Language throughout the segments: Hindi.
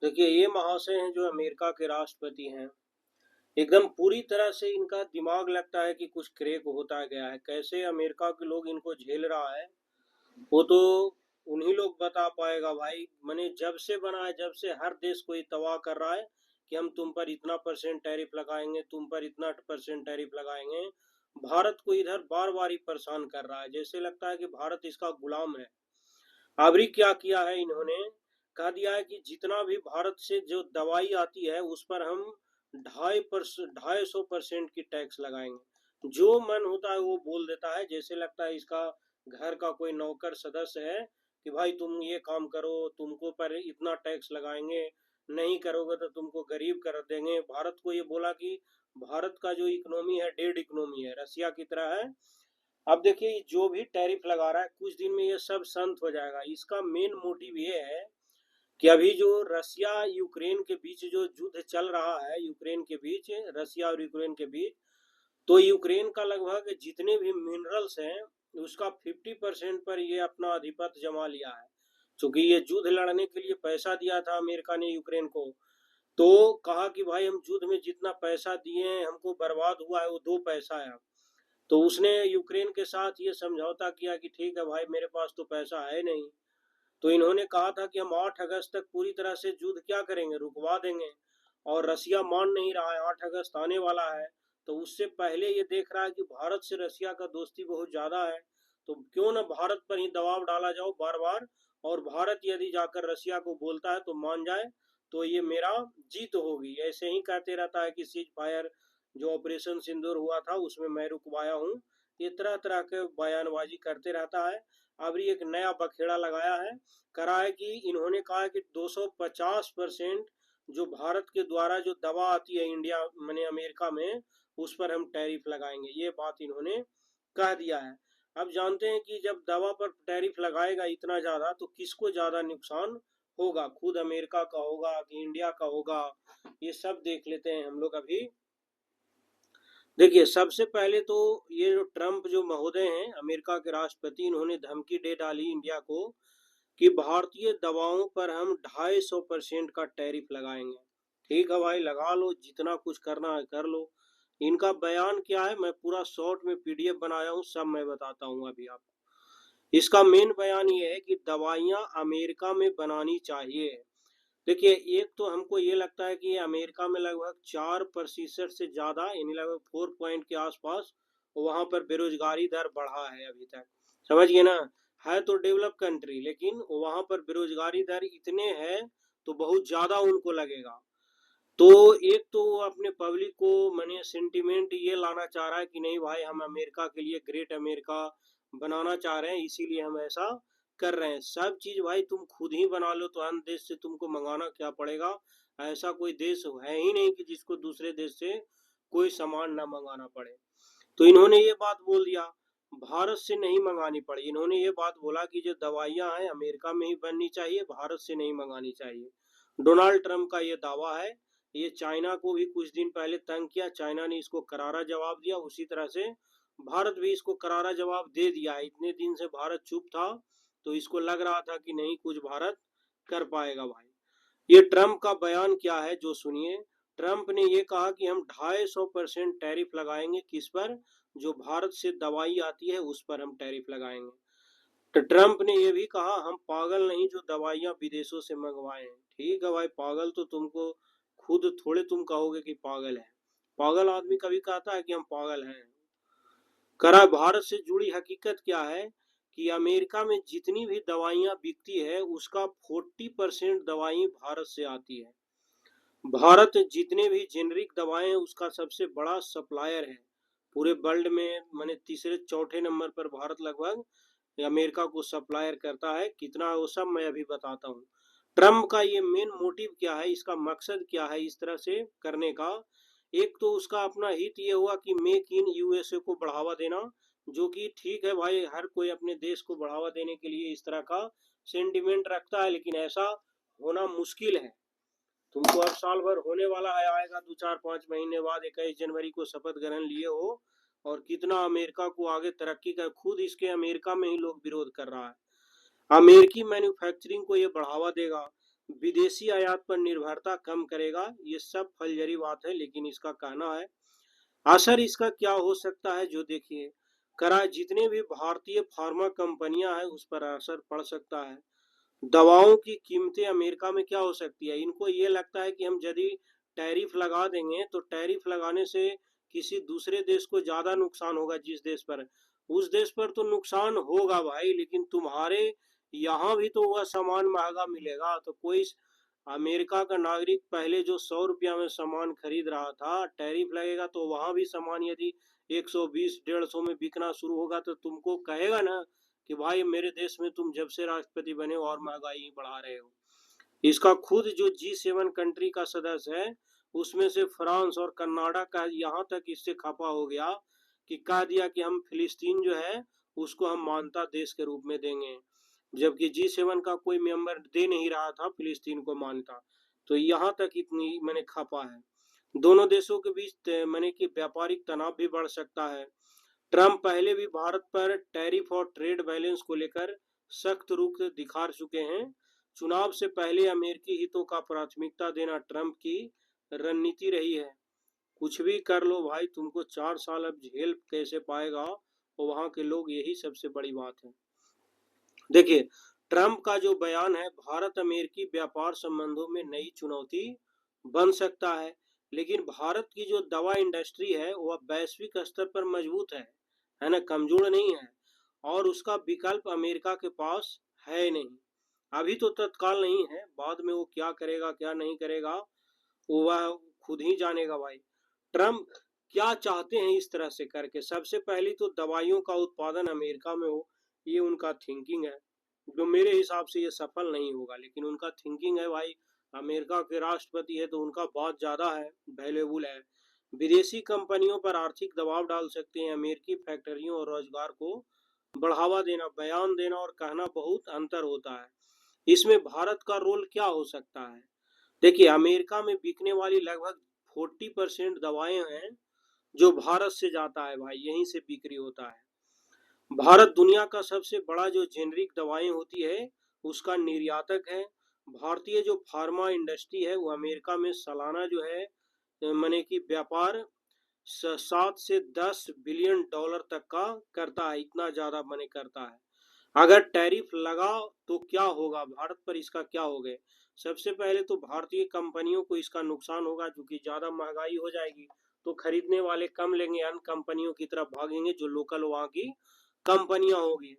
देखिए, ये महाशय हैं जो अमेरिका के राष्ट्रपति हैं। एकदम पूरी तरह से इनका दिमाग लगता है कि कुछ क्रैक होता गया है। कैसे अमेरिका के लोग इनको झेल रहा है, वो तो उन्हीं लोग बता पाएगा भाई। मैंने जब से बना है, जब से हर देश को ये तबाह कर रहा है कि हम तुम पर इतना परसेंट टैरिफ लगाएंगे, तुम पर इतना परसेंट टैरिफ लगाएंगे। भारत को इधर बार बार ही परेशान कर रहा है, जैसे लगता है कि भारत इसका गुलाम है। अभी क्या किया है इन्होंने, कह दिया है कि जितना भी भारत से जो दवाई आती है उस पर हम 250% की टैक्स लगाएंगे। जो मन होता है वो बोल देता है, जैसे लगता है इसका घर का कोई नौकर सदस्य है कि भाई तुम ये काम करो, तुमको पर इतना टैक्स लगाएंगे, नहीं करोगे तो तुमको गरीब कर देंगे। भारत को ये बोला कि भारत का जो इकोनॉमी है डेड इकोनॉमी है, रसिया की तरह है। अब देखिए, जो भी टैरिफ लगा रहा है कुछ दिन में ये सब शांत हो जाएगा। इसका मेन मोटिव ये है कि अभी जो रसिया यूक्रेन के बीच जो युद्ध चल रहा है, यूक्रेन के बीच, रसिया और यूक्रेन के बीच, तो यूक्रेन का लगभग जितने भी मिनरल्स हैं उसका 50% पर ये अपना आधिपत्य जमा लिया है। क्योंकि ये युद्ध लड़ने के लिए पैसा दिया था अमेरिका ने यूक्रेन को, तो कहा कि भाई हम युद्ध में जितना पैसा दिए हैं हमको बर्बाद हुआ है वो दो पैसा है। तो उसने यूक्रेन के साथ ये समझौता किया कि ठीक है भाई, मेरे पास तो पैसा है नहीं। तो इन्होंने कहा था कि हम 8 अगस्त तक पूरी तरह से युद्ध क्या करेंगे, रुकवा देंगे। और रसिया मान नहीं रहा है, 8 अगस्त आने वाला है। तो उससे पहले ये देख रहा है कि भारत से रसिया का दोस्ती बहुत ज़्यादा है, तो क्यों ना भारत पर ही दबाव डाला जाओ बार बार। और भारत यदि जाकर रसिया को बोलता है तो मान जाए, तो ये मेरा जीत होगी। ऐसे ही कहते रहता है कि सीज फायर जो ऑपरेशन सिंदूर हुआ था उसमें मैं रुकवाया हूँ। ये तरह तरह के बयानबाजी करते रहता है। अभी एक नया बखेड़ा लगाया है, करा है कि इन्होंने कहा है कि 250% जो भारत के द्वारा जो दवा आती है इंडिया माने अमेरिका में, उस पर हम टैरिफ लगाएंगे। ये बात इन्होंने कह दिया है। अब जानते हैं कि जब दवा पर टैरिफ लगाएगा इतना ज्यादा तो किसको ज्यादा नुकसान होगा, खुद अमेरिका का होगा कि इंडिया का होगा, ये सब देख लेते हैं हम लोग अभी। देखिए, सबसे पहले तो ये जो ट्रम्प जो महोदय हैं अमेरिका के राष्ट्रपति, इन्होंने धमकी दे डाली इंडिया को कि भारतीय दवाओं पर हम 250% का टैरिफ लगाएंगे। ठीक है भाई, लगा लो, जितना कुछ करना है कर लो। इनका बयान क्या है, मैं पूरा शॉर्ट में पीडीएफ बनाया हूँ, सब मैं बताता हूँ अभी आपको। इसका मेन बयान ये है कि दवाइयाँ अमेरिका में बनानी चाहिए। देखिए, एक तो हमको ये लगता है कि अमेरिका में लगभग 4% से ज्यादा, यानी लगभग 4 पॉइंट के आसपास वहां पर बेरोजगारी दर बढ़ा है अभी तक। समझिए ना, है तो डेवलप कंट्री लेकिन वहां पर बेरोजगारी दर इतने है तो बहुत ज्यादा उनको लगेगा। तो एक तो वो अपने पब्लिक को मैंने सेंटिमेंट ये लाना चाह रहा है कि नहीं भाई, हम अमेरिका के लिए ग्रेट अमेरिका बनाना चाह रहे हैं, इसीलिए हम ऐसा कर रहे हैं। सब चीज भाई तुम खुद ही बना लो तो अन्य देश से तुमको मंगाना क्या पड़ेगा। ऐसा कोई देश है ही नहीं कि जिसको दूसरे देश से कोई सामान ना मंगाना पड़े। तो इन्होंने ये बात बोल दिया, भारत से नहीं मंगानी पड़ी। इन्होंने ये बात बोला कि जो दवाइयां हैं अमेरिका में ही बननी चाहिए, भारत से नहीं मंगानी चाहिए। डोनाल्ड ट्रंप का ये दावा है। ये चाइना को भी कुछ दिन पहले तंग किया, चाइना ने इसको करारा जवाब दिया, उसी तरह से भारत भी इसको करारा जवाब दे दिया है। इतने दिन से भारत चुप था तो इसको लग रहा था कि नहीं कुछ भारत कर पाएगा भाई। ये ट्रंप का बयान क्या है जो सुनिए। ट्रंप ने ये कहा कि हम 250% टैरिफ लगाएंगे, किस पर, जो भारत से दवाई आती है उस पर हम टैरिफ लगाएंगे। तो ट्रंप ने ये भी कहा हम पागल नहीं जो दवाइयां विदेशों से मंगवाए हैं। ठीक है भाई, पागल तो तुमको खुद थोड़े तुम कहोगे कि पागल है। पागल आदमी कभी कहता है कि हम पागल हैं। करा भारत से जुड़ी हकीकत क्या है कि अमेरिका में जितनी भी दवाइयां बिकती है उसका 40% दवाई भारत से आती है। भारत जितने भी जेनरिक दवाएं हैं उसका सबसे बड़ा सप्लायर है पूरे वर्ल्ड में। मैंने तीसरे चौथे नंबर पर भारत लगभग अमेरिका को सप्लायर करता है। कितना वो सब मैं अभी बताता हूँ। ट्रम्प का ये मेन मोटिव क्या है, इसका मकसद क्या है इस तरह से करने का। एक तो उसका अपना हित ये हुआ कि मेक इन यूएसए को बढ़ावा देना, जो कि ठीक है भाई, हर कोई अपने देश को बढ़ावा देने के लिए इस तरह का सेंटिमेंट रखता है, लेकिन ऐसा होना मुश्किल है। तुमको अब साल भर होने वाला है, आएगा 2 4 5 महीने बाद 21 जनवरी को शपथ ग्रहण लिए हो, और कितना अमेरिका को आगे तरक्की कर, खुद इसके अमेरिका में ही लोग विरोध कर रहा है। अमेरिकी मैन्युफैक्चरिंग को ये बढ़ावा देगा। विदेशी आयात पर निर्भरता कम करेगा। ये सब फलजरी बात है, लेकिन इसका कहना है असर इसका क्या हो सकता है, जो देखिए करा जितने भी भारतीय फार्मा कंपनियां हैं उस पर असर पड़ सकता है। दवाओं की कीमतें अमेरिका में क्या हो सकती है, इनको ये लगता है कि हम यदि टैरिफ लगा देंगे तो टैरिफ लगाने से किसी दूसरे देश को ज्यादा नुकसान होगा। जिस देश पर, उस देश पर तो नुकसान होगा भाई, लेकिन तुम्हारे यहाँ भी तो वह सामान महंगा मिलेगा। तो कोई अमेरिका का नागरिक पहले जो 100 रुपया में सामान खरीद रहा था, टैरिफ लगेगा तो वहां भी सामान यदि 120-150 में बिकना शुरू होगा तो तुमको कहेगा ना कि भाई मेरे देश में तुम जब से राष्ट्रपति बने हो और महंगाई बढ़ा रहे हो। इसका खुद जो G7 कंट्री का सदस्य है उसमें से फ्रांस और कनाडा का यहाँ तक इससे खपा हो गया कि कह दिया कि हम फिलिस्तीन जो है उसको हम मानता देश के रूप में देंगे, जबकि G7 का कोई मेंबर दे नहीं रहा था फिलिस्तीन को मानता। तो यहाँ तक इतनी मैंने खपा है। दोनों देशों के बीच मैंने कि व्यापारिक तनाव भी बढ़ सकता है। ट्रंप पहले भी भारत पर टैरिफ और ट्रेड बैलेंस को लेकर सख्त रुख दिखा चुके हैं। चुनाव से पहले अमेरिकी हितों का प्राथमिकता देना ट्रंप की रणनीति रही है। कुछ भी कर लो भाई, तुमको 4 साल अब झेल कैसे पाएगा और वहां के लोग, यही सबसे बड़ी बात है। देखिए ट्रंप का जो बयान है, भारत अमेरिकी व्यापार संबंधों में नई चुनौती बन सकता है, लेकिन भारत की जो दवा इंडस्ट्री है वह वैश्विक स्तर पर मजबूत है ना, कमजोर नहीं है। और उसका विकल्प अमेरिका के पास है नहीं, अभी तो तत्काल नहीं है, बाद में वो क्या करेगा क्या नहीं करेगा वो वह खुद ही जानेगा भाई। ट्रंप क्या चाहते हैं इस तरह से करके, सबसे पहली तो दवाइयों का उत्पादन अमेरिका में हो, ये उनका थिंकिंग है, जो मेरे हिसाब से ये सफल नहीं होगा, लेकिन उनका थिंकिंग है भाई। अमेरिका के राष्ट्रपति है तो उनका बहुत ज्यादा है, वैल्यूबल है। विदेशी कंपनियों पर आर्थिक दबाव डाल सकते हैं, अमेरिकी फैक्ट्रियों और रोजगार को बढ़ावा देना, बयान देना और कहना बहुत अंतर होता है। इसमें भारत का रोल क्या हो सकता है। देखिए अमेरिका में बिकने वाली लगभग 40% दवाएं हैं जो भारत से जाता है भाई, यहीं से बिक्री होता है। भारत दुनिया का सबसे बड़ा जो जेनरिक दवाएं होती है उसका निर्यातक है। भारतीय जो फार्मा इंडस्ट्री है वो अमेरिका में सालाना जो है माने कि व्यापार 7 से 10 बिलियन डॉलर तक का करता है, इतना ज्यादा मने करता है। अगर टैरिफ लगा तो क्या होगा भारत पर, इसका क्या होगा। सबसे पहले तो भारतीय कंपनियों को इसका नुकसान होगा, क्योंकि ज्यादा महंगाई हो जाएगी तो खरीदने वाले कम लेंगे, अन्य कंपनियों की तरफ भागेंगे जो लोकल वहां की कंपनियां होगी।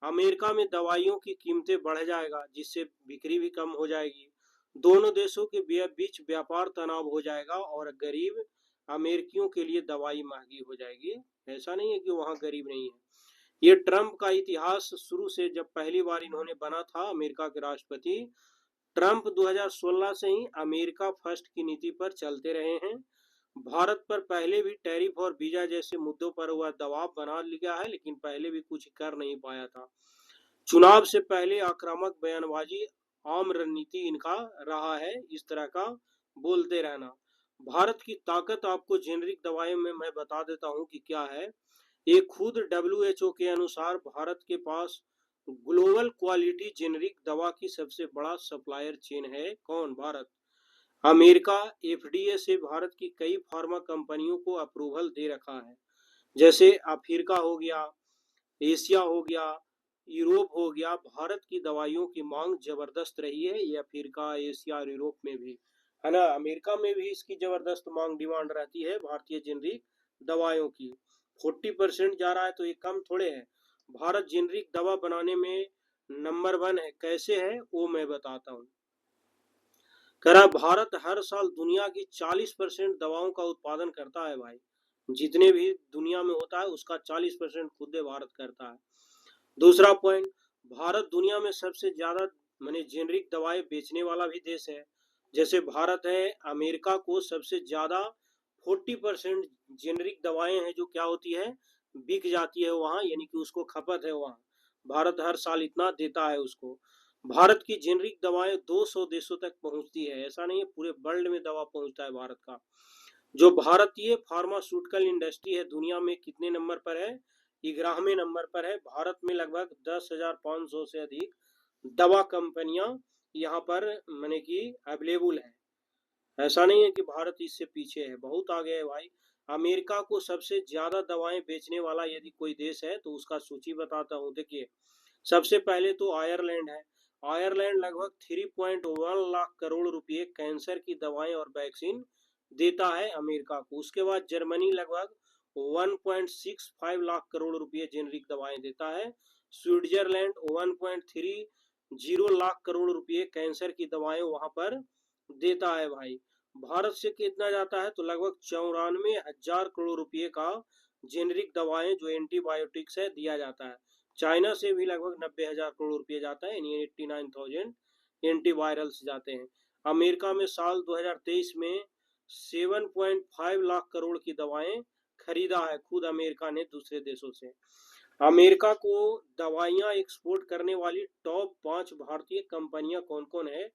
अमेरिका में दवाइयों की कीमतें बढ़ जाएगा जिससे बिक्री भी कम हो जाएगी। दोनों देशों के बीच व्यापार तनाव हो जाएगा और गरीब अमेरिकियों के लिए दवाई महंगी हो जाएगी। ऐसा नहीं है कि वहां गरीब नहीं है। ये ट्रंप का इतिहास शुरू से, जब पहली बार इन्होंने बना था अमेरिका के राष्ट्रपति, ट्रंप 2016 से ही अमेरिका फर्स्ट की नीति पर चलते रहे हैं। भारत पर पहले भी टैरिफ और वीजा जैसे मुद्दों पर वह दबाव बना लिया है, लेकिन पहले भी कुछ कर नहीं पाया था। चुनाव से पहले आक्रामक बयानबाजी आम रणनीति इनका रहा है, इस तरह का बोलते रहना। भारत की ताकत आपको जेनरिक दवाएं में मैं बता देता हूं कि क्या है। एक खुद WHO के अनुसार भारत के पास ग्लोबल क्वालिटी जेनरिक दवा की सबसे बड़ा सप्लायर चेन है। कौन? भारत। अमेरिका FDA से भारत की कई फार्मा कंपनियों को अप्रूवल दे रखा है, जैसे अफ्रीका हो गया, एशिया हो गया, यूरोप हो गया। भारत की दवाइयों की मांग जबरदस्त रही है, ये अफ्रीका, एशिया और यूरोप में भी है ना। अमेरिका में भी इसकी जबरदस्त मांग डिमांड रहती है भारतीय जेनरिक दवाइयों की। 40% जा रहा है तो ये कम थोड़े है। भारत जेनरिक दवा बनाने में नंबर 1 है। कैसे है वो मैं बताता हूँ। कह रहा भारत हर साल दुनिया की 40% दवाओं का उत्पादन करता है भाई, जितने भी दुनिया में होता है उसका 40% खुद भारत करता है। दूसरा पॉइंट, भारत दुनिया में सबसे ज्यादा माने जेनरिक दवाएं बेचने वाला भी देश है। जैसे भारत है, अमेरिका को सबसे ज्यादा 40% जेनरिक दवाएं हैं जो क्या होती है, बिक जाती है वहां, यानी कि उसको खपत है वहां। भारत हर साल इतना देता है उसको। भारत की जेनरिक दवाएं 200 देशों तक पहुंचती है, ऐसा नहीं है पूरे वर्ल्ड में दवा पहुंचता है भारत का। जो भारतीय फार्मास्यूटिकल इंडस्ट्री है दुनिया में कितने नंबर पर है? 11वें नंबर पर है। भारत में लगभग 10,500 से अधिक दवा कंपनियां यहाँ पर माने कि अवेलेबल है। ऐसा नहीं है कि भारत इससे पीछे है, बहुत आगे है भाई। अमेरिका को सबसे ज्यादा दवाएं बेचने वाला यदि कोई देश है तो उसका सूची बताता हूँ। देखिए, सबसे पहले तो आयरलैंड है। आयरलैंड लगभग 3.1 लाख करोड़ रुपए कैंसर की दवाएं और वैक्सीन देता है अमेरिका को। उसके बाद जर्मनी लगभग 1.65 लाख करोड़ रुपए जेनरिक दवाएं देता है। स्विट्जरलैंड 1.30 लाख करोड़ रुपए कैंसर की दवाएं वहां पर देता है भाई। भारत से कितना जाता है तो लगभग 94,000 करोड़ रुपए का जेनरिक दवाएं जो एंटीबायोटिक्स है दिया जाता है। चाइना से भी लगभग 90,000 करोड़ रुपए जाता है, यानी 89,000 एंटीवायरल्स जाते हैं। अमेरिका में साल 2023 में 7.5 लाख करोड़ की दवाएं खरीदा है खुद अमेरिका ने दूसरे देशों से। अमेरिका को दवाइयां एक्सपोर्ट करने वाली टॉप 5 भारतीय कंपनियां कौन कौन है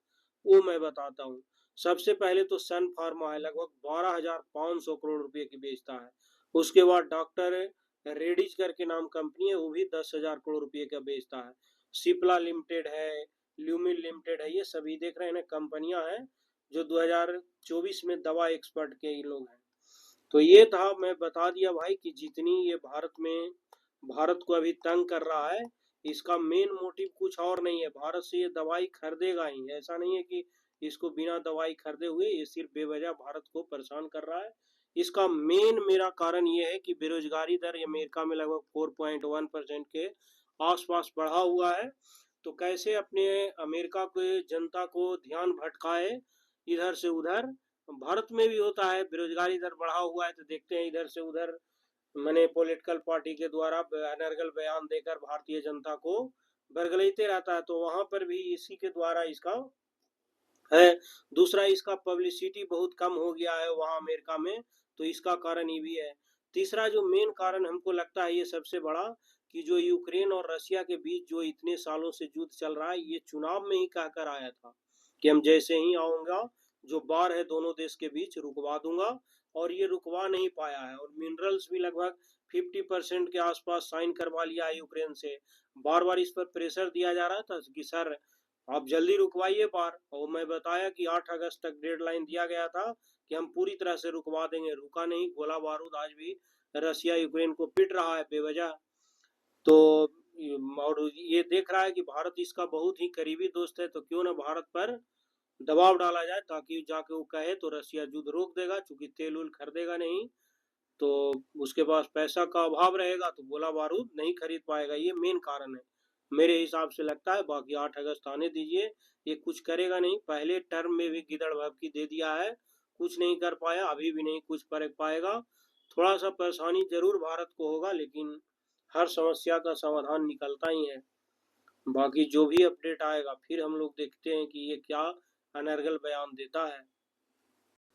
वो मैं बताता हूँ। सबसे पहले तो सन फार्मा है, लगभग 12,500 करोड़ रुपए की बेचता है। उसके बाद डॉक्टर रेडिज करके नाम कंपनी है, वो भी 10,000 करोड़ रुपए का बेचता है। सिप्ला लिमिटेड है, ल्यूमिन लिमिटेड है, ये सभी देख रहे हैं ना कंपनियां हैं जो 2024 में दवा एक्सपर्ट के ही लोग हैं। तो ये था, मैं बता दिया भाई कि जितनी ये भारत को अभी तंग कर रहा है, इसका मेन मोटिव कुछ और नहीं है। भारत से ये दवाई खरीदेगा ही, ऐसा नहीं है कि इसको बिना दवाई खरीदे हुए ये सिर्फ बेवजह भारत को परेशान कर रहा है। इसका मेन मेरा कारण ये है कि बेरोजगारी दर अमेरिका में लगभग 4.1% के आसपास बढ़ा हुआ है। तो कैसे अपने अमेरिका के जनता को ध्यान भटकाए इधर से उधर। भारत में भी होता है, बेरोजगारी दर बढ़ा हुआ है तो देखते हैं इधर से उधर मैंने पॉलिटिकल पार्टी के द्वारा अनर्गल बयान देकर भारतीय जनता को बरगलाते रहता है, तो वहां पर भी इसी के द्वारा इसका है। दूसरा, इसका पब्लिसिटी बहुत कम हो गया है वहां अमेरिका में, तो इसका कारण ये भी है। तीसरा जो मेन कारण हमको लगता है ये सबसे बड़ा, कि जो यूक्रेन और रशिया के बीच जो इतने सालों से युद्ध चल रहा है, ये चुनाव में ही कहकर आया था कि हम जैसे ही आऊंगा जो बार है दोनों देश के बीच रुकवा दूंगा, और ये रुकवा नहीं पाया है। और मिनरल्स भी लगभग 50% के आसपास साइन करवा लिया है यूक्रेन से। बार बार इस पर प्रेशर दिया जा रहा था कि सर आप जल्दी रुकवाइए बार, और मैं बताया कि 8 अगस्त तक डेडलाइन दिया गया था कि हम पूरी तरह से रुकवा देंगे, रुका नहीं। गोला बारूद आज भी रशिया यूक्रेन को पीट रहा है बेवजह। तो और ये देख रहा है कि भारत इसका बहुत ही करीबी दोस्त है, तो क्यों ना भारत पर दबाव डाला जाए ताकि जाके वो कहे तो रशिया युद्ध रोक देगा। चूंकि तेल उल खरीदेगा नहीं तो उसके पास पैसा का अभाव रहेगा तो गोला बारूद नहीं खरीद पाएगा। ये मेन कारण है मेरे हिसाब से लगता है। बाकी 8 अगस्त आने दीजिए, ये कुछ करेगा नहीं। पहले टर्म में भी गिदड़ भभकी दे दिया है, कुछ नहीं कर पाया, अभी भी नहीं कुछ कर पाएगा। थोड़ा सा परेशानी जरूर भारत को होगा, लेकिन हर समस्या का समाधान निकलता ही है। बाकी जो भी अपडेट आएगा फिर हम लोग देखते हैं कि ये क्या अनर्गल बयान देता है।